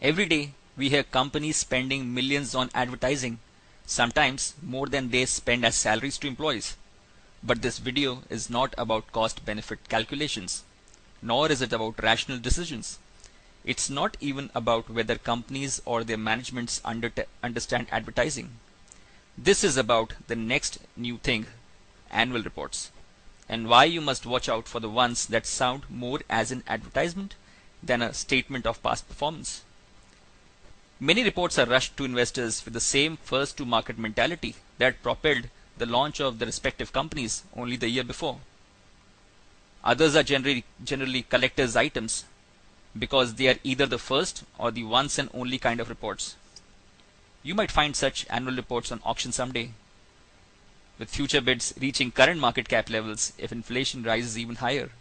Every day we hear companies spending millions on advertising, sometimes more than they spend as salaries to employees. But this video is not about cost benefit calculations, nor is it about rational decisions. It's not even about whether companies or their managements understand advertising. This is about the next new thing, annual reports, and why you must watch out for the ones that sound more as an advertisement than a statement of past performance. Many reports are rushed to investors with the same first to market mentality that propelled the launch of the respective companies only the year before. Others are generally collector's items because they are either the first or the once and only kind of reports. You might find such annual reports on auction someday, with future bids reaching current market cap levels if inflation rises even higher.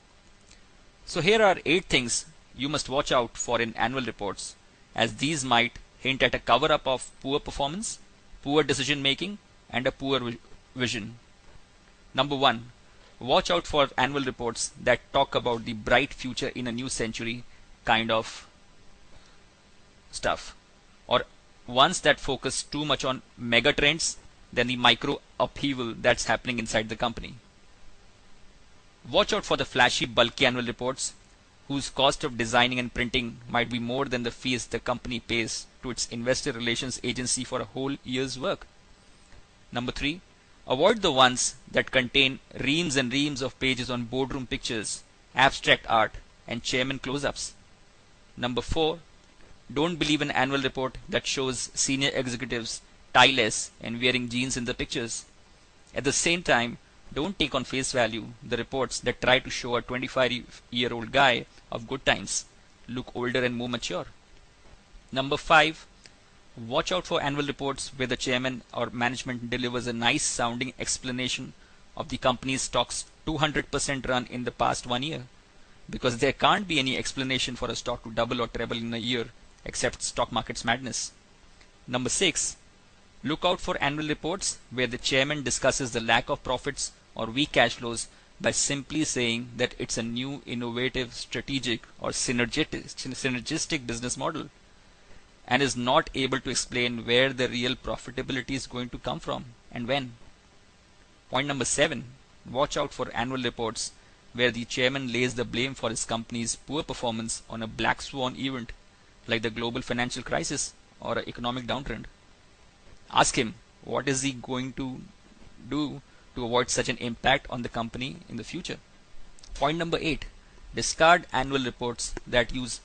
So here are 8 things you must watch out for in annual reports, as these might hint at a cover-up of poor performance, poor decision making, and a poor vision. Number 1. Watch out for annual reports that talk about the bright future in a new century kind of stuff, or ones that focus too much on mega trends than the micro upheaval that's happening inside the company. Watch out for the flashy, bulky annual reports whose cost of designing and printing might be more than the fees the company pays to its investor relations agency for a whole year's work. Number 3. Avoid the ones that contain reams and reams of pages on boardroom pictures, abstract art, and chairman close-ups. Number 4. Don't believe an annual report that shows senior executives tie-less and wearing jeans in the pictures. At the same time, don't take on face value the reports that try to show a 25-year-old guy of good times look older and more mature. Number 5. Watch out for annual reports where the chairman or management delivers a nice sounding explanation of the company's stock's 200% run in the past 1 year, because there can't be any explanation for a stock to double or treble in a year except stock market's madness. Number 6. Look out for annual reports where the chairman discusses the lack of profits or weak cash flows by simply saying that it's a new, innovative, strategic, or synergistic business model, and is not able to explain where the real profitability is going to come from and when. Point number 7. Watch out for annual reports where the chairman lays the blame for his company's poor performance on a black swan event like the global financial crisis or an economic downtrend. Ask him what is he going to do to avoid such an impact on the company in the future. Point number 8. Discard annual reports that use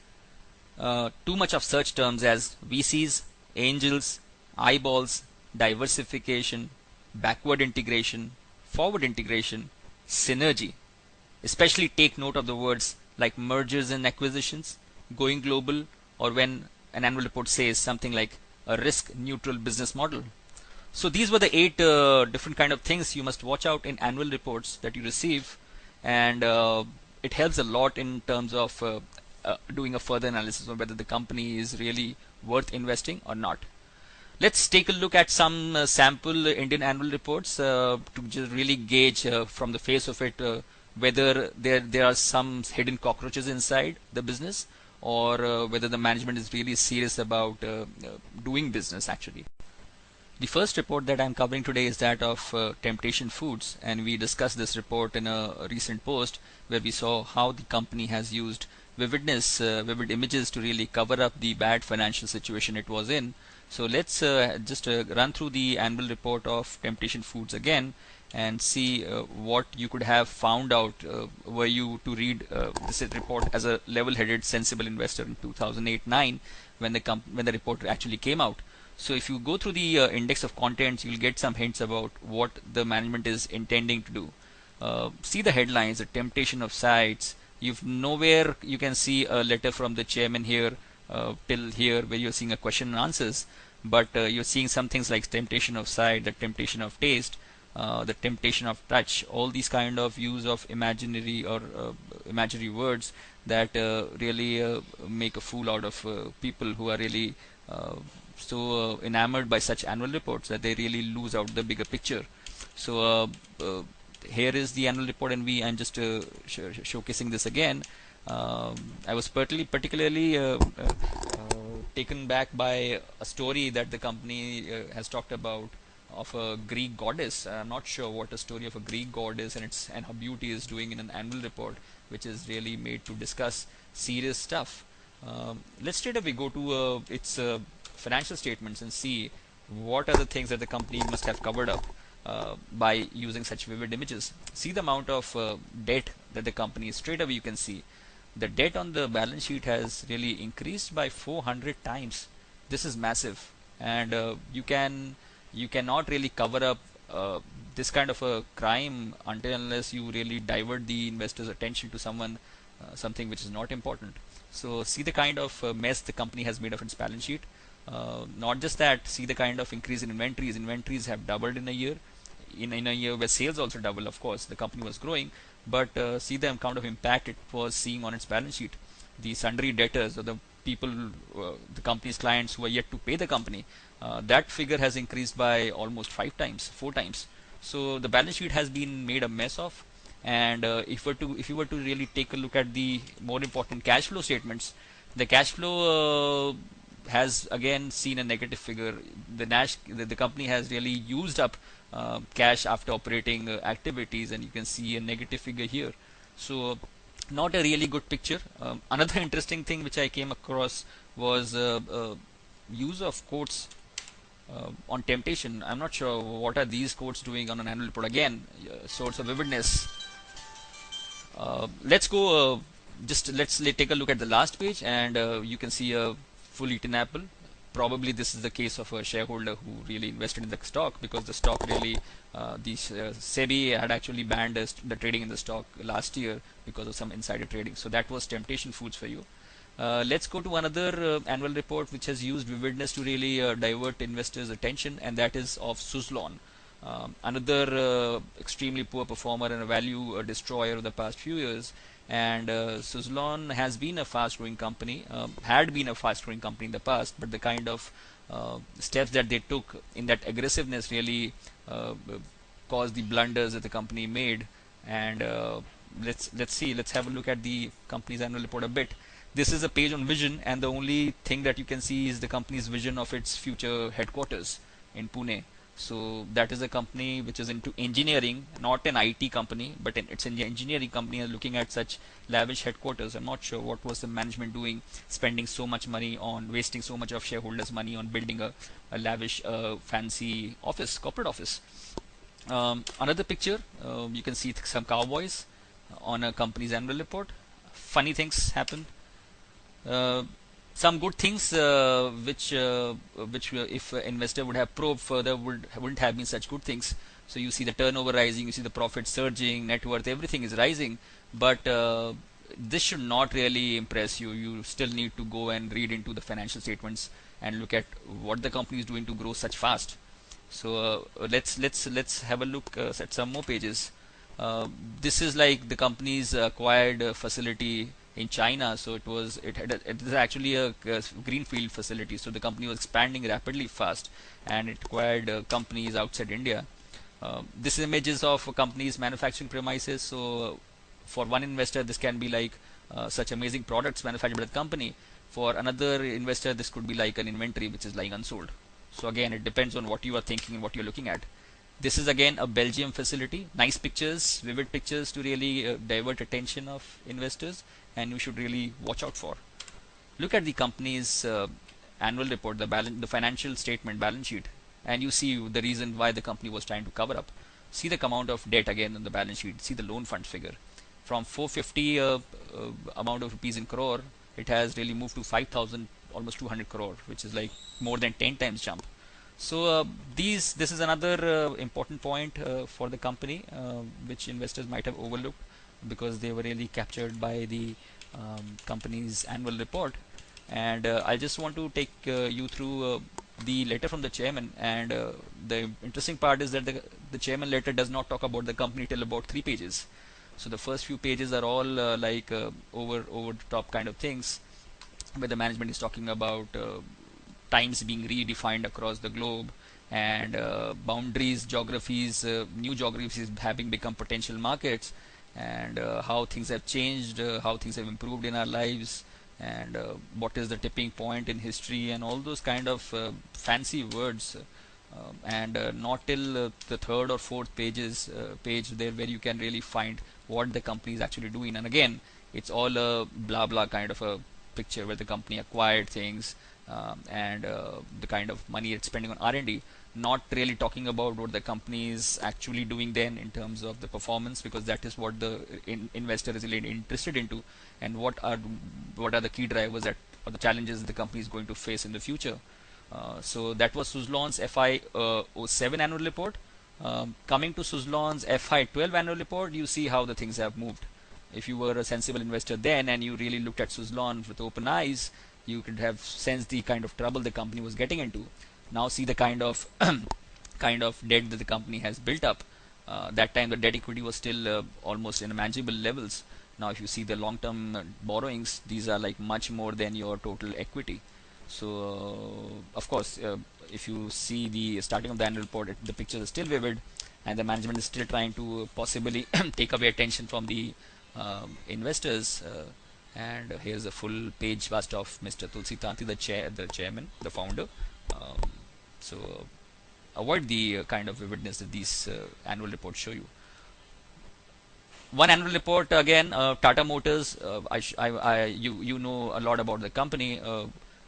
too much of such terms as VCs, angels, eyeballs, diversification, backward integration, forward integration, synergy. Especially take note of the words like mergers and acquisitions, going global, or when an annual report says something like a risk neutral business model. So these were the 8 different kind of things you must watch out in annual reports that you receive, and it helps a lot in terms of doing a further analysis on whether the company is really worth investing or not. Let's take a look at some sample Indian annual reports to just really gauge from the face of it whether there are some hidden cockroaches inside the business, or whether the management is really serious about doing business actually. The first report that I'm covering today is that of Temptation Foods, and we discussed this report in a recent post where we saw how the company has used vivid images to really cover up the bad financial situation it was in. So let's just run through the annual report of Temptation Foods again and see what you could have found out were you to read this report as a level-headed, sensible investor in 2008-9 when the report actually came out. So if you go through the index of contents, you'll get some hints about what the management is intending to do. See the headlines: the temptation of sites. Nowhere you can see a letter from the chairman here till here where you're seeing a question and answers, but you're seeing some things like temptation of sight, the temptation of taste, the temptation of touch, all these kind of use of imaginary or imaginary words that really make a fool out of people who are really so enamored by such annual reports that they really lose out the bigger picture. So here is the annual report, and I'm just showcasing this again. I was particularly taken back by a story that the company has talked about of a Greek goddess. I'm not sure what a story of a Greek goddess and her beauty is doing in an annual report, which is really made to discuss serious stuff. Let's straight away go to its financial statements and see what are the things that the company must have covered up by using such vivid images. See the amount of debt that the company is. Straight away you can see the debt on the balance sheet has really increased by 400 times. This is massive, and you cannot really cover up this kind of a crime until unless you really divert the investors' attention to something which is not important. So see the kind of mess the company has made of its balance sheet. Not just that, see the kind of increase in inventories. Inventories have doubled in a year. In a year where sales also double, of course, the company was growing, but see the kind of impact it was seeing on its balance sheet. The sundry debtors, or the people, the company's clients who are yet to pay the company, that figure has increased by almost 5 times, 4 times. So the balance sheet has been made a mess of. And if you were to really take a look at the more important cash flow statements, the cash flow has again seen a negative figure. The company has really used up cash after operating activities, and you can see a negative figure here. So not a really good picture. Another interesting thing which I came across was use of quotes on temptation. I'm not sure what are these quotes doing on an annual report. Again, source of vividness. Let's go. Just let's take a look at the last page, and you can see a full eaten apple. Probably this is the case of a shareholder who really invested in the stock, because the stock really, SEBI had actually banned the trading in the stock last year because of some insider trading. So that was temptation foods for you. Let's go to another annual report which has used vividness to really divert investors' attention, and that is of Suzlon. Another extremely poor performer and a value destroyer of the past few years. And Suzlon has been a fast-growing company, had been a fast-growing company in the past, but the kind of steps that they took in that aggressiveness really caused the blunders that the company made. And let's have a look at the company's annual report a bit. This is a page on vision, and the only thing that you can see is the company's vision of its future headquarters in Pune. So that is a company which is into engineering, not an IT company, but it's an engineering company, and looking at such lavish headquarters. I'm not sure what was the management doing, spending so much money on, wasting so much of shareholders' money on building a lavish, fancy office, corporate office. Another picture, you can see some cowboys on a company's annual report. Funny things happen. Some good things which if an investor would have probed further wouldn't have been such good things. So you see the turnover rising, you see the profit surging, net worth, everything is rising, but this should not really impress you. You still need to go and read into the financial statements and look at what the company is doing to grow such fast. So let's have a look at some more pages. This is like the company's acquired facility in China. So it is actually a greenfield facility. So the company was expanding rapidly fast, and it acquired companies outside India. This image is of a company's manufacturing premises. So for one investor, this can be like such amazing products manufactured by the company. For another investor, this could be like an inventory which is lying unsold. So again, it depends on what you are thinking and what you're looking at. This is again a Belgium facility. Nice pictures, vivid pictures to really divert attention of investors, and you should really watch out for. Look at the company's annual report, the financial statement, balance sheet, and you see the reason why the company was trying to cover up. See the amount of debt again on the balance sheet. See the loan fund figure. From 450 amount of rupees in crore, it has really moved to 5,000, almost 200 crore, which is like more than 10 times jump. So this is another important point for the company, which investors might have overlooked because they were really captured by the company's annual report. And I just want to take you through the letter from the chairman. And the interesting part is that the chairman letter does not talk about the company till about 3 pages. So the first few pages are all like over the top kind of things, where the management is talking about times being redefined across the globe, and boundaries, geographies, new geographies having become potential markets, and how things have changed, how things have improved in our lives, and what is the tipping point in history, and all those kind of fancy words. And not till the third or fourth page there where you can really find what the company is actually doing. And again, it's all a blah blah kind of a picture where the company acquired things, and the kind of money it's spending on R&D, not really talking about what the company is actually doing then in terms of the performance, because that is what the investor is really interested into, and what are the key drivers that or the challenges the company is going to face in the future. So that was Suzlon's FI 07 annual report. Coming to Suzlon's FI 12 annual report, you see how the things have moved. If you were a sensible investor then and you really looked at Suzlon with open eyes, you could have sensed the kind of trouble the company was getting into. Now see the kind of kind of debt that the company has built up. That time the debt equity was still almost in manageable levels. Now if you see the long-term borrowings, these are like much more than your total equity. So of course, if you see the starting of the annual report, the picture is still vivid, and the management is still trying to possibly take away attention from the investors. And here's a full page bust of Mr. Tulsi Tanti, the chairman, the founder. Um, so avoid the kind of vividness that these annual reports show you. One annual report again, Tata Motors. You know a lot about the company.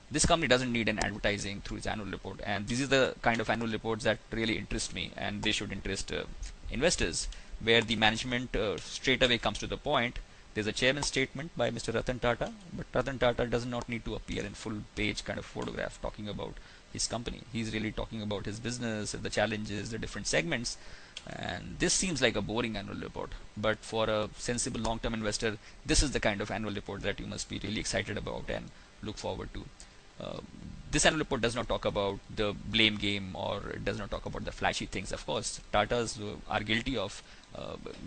This company doesn't need an advertising through its annual report, and this is the kind of annual reports that really interest me, and they should interest investors, where the management straight away comes to the point. There's a chairman's statement by Mr. Ratan Tata, but Ratan Tata does not need to appear in full page kind of photograph talking about his company. He's really talking about his business, the challenges, the different segments. And this seems like a boring annual report, but for a sensible long-term investor, this is the kind of annual report that you must be really excited about and look forward to. Uh, this annual report does not talk about the blame game, or it does not talk about the flashy things. Of course, Tatas are guilty of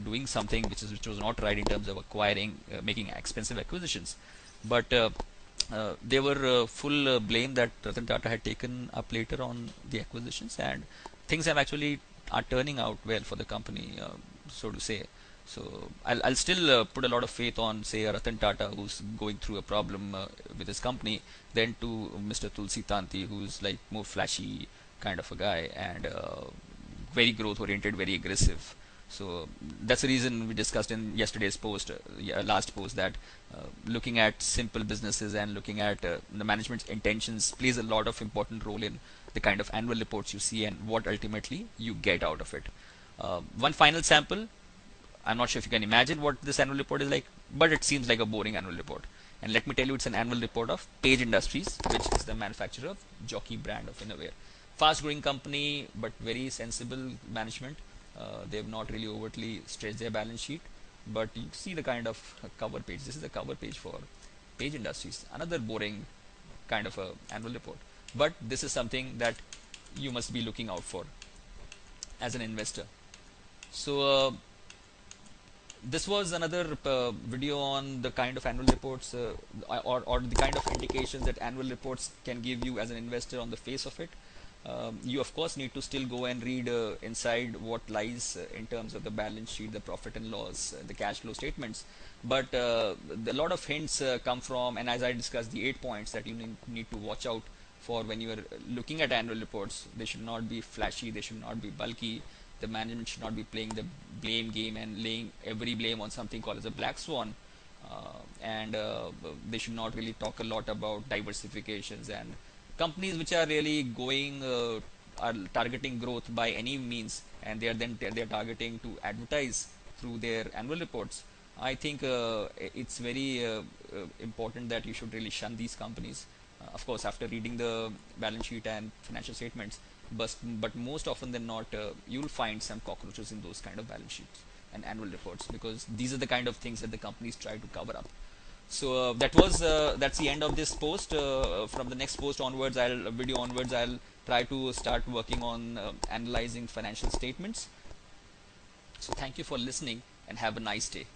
doing something which was not right in terms of acquiring, making expensive acquisitions. But they were full blame that Ratan Tata had taken up later on the acquisitions, and things have actually are turning out well for the company, so to say. So I'll still put a lot of faith on, say, Ratan Tata, who's going through a problem with his company, than to Mr. Tulsi Tanti, who's like more flashy kind of a guy, and very growth oriented, very aggressive. So that's the reason we discussed in yesterday's post, last post, that looking at simple businesses and looking at the management's intentions plays a lot of important role in the kind of annual reports you see and what ultimately you get out of it. One final sample. I'm not sure if you can imagine what this annual report is like, but it seems like a boring annual report. And let me tell you, it's an annual report of Page Industries, which is the manufacturer of Jockey brand of innerwear. Fast growing company, but very sensible management. They have not really overtly stretched their balance sheet, but you see the kind of cover page. This is the cover page for Page Industries. Another boring kind of a annual report, but this is something that you must be looking out for as an investor. So this was another video on the kind of annual reports, or the kind of indications that annual reports can give you as an investor on the face of it. You of course need to still go and read inside what lies in terms of the balance sheet, the profit and loss, the cash flow statements. But a lot of hints come from, and as I discussed, the 8 points that you need to watch out for when you are looking at annual reports. They should not be flashy, they should not be bulky. The management should not be playing the blame game and laying every blame on something called as a black swan. And they should not really talk a lot about diversifications, and companies which are really going are targeting growth by any means, and they are targeting to advertise through their annual reports. I think it's very important that you should really shun these companies. Of course, after reading the balance sheet and financial statements, but most often than not, you'll find some cockroaches in those kind of balance sheets and annual reports, because these are the kind of things that the companies try to cover up. So that's the end of this post. From the next post onwards, I'll try to start working on analyzing financial statements. So thank you for listening and have a nice day.